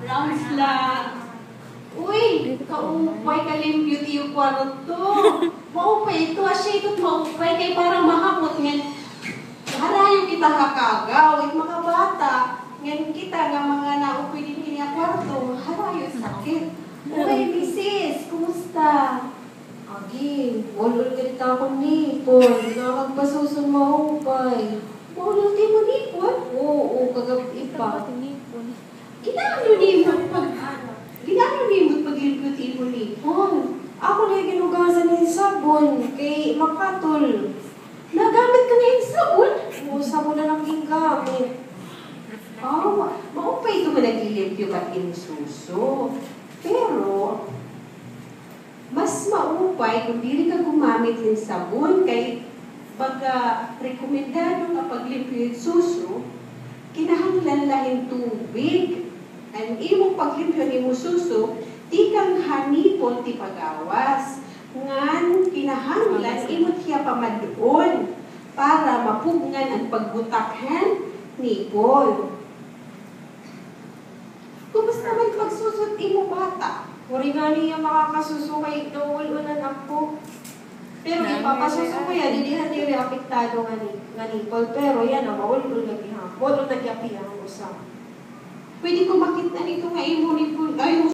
Rounds lang. Uy, kaupay kalimpyo tiyo kwarto. Maupay ito, asya ito maupay kay parang mahamot nga. Harayo kita kakagaw, it mga bata. Ngayon kita nga mga naupay din niya kwarto. Harayo sakit. Uy, misis, kumusta? Agi, ulul ganita akong nipon. Nakagpasusun maupay. Ulul di mo nipon? Oo, kagabi pa. Ginano nimot pag-ilpot mo nipon? Ako na ginugasan ni sabon kay makatol. Nagamit ka na yung sabon? Oo, sabon na lang gingamit. Maupay ito managilimpyo at insuso. Pero, mas maupay kung dili ka gumamit ng sabon kay pagka rekomendado nga paglimpyo yung suso, kinahanglan lahin tubig. Ang imong paglimpyo ni mo suso, di kang hanipon ti pagawas. Ngan kinahanglan imot siya pamadoon para mapugnan ang pagbutakhan ni Paul. Kumusta man pagsusot imo bata? Kuri nga niya makakasuso kay nauulunan ako. Pero ipapasuso ko yan, hindi nila apektado nga ni Paul. Pero yan, maulul na gihapon o nagyapi ang usap. Pwede ko makita nito nga imo ni Paul.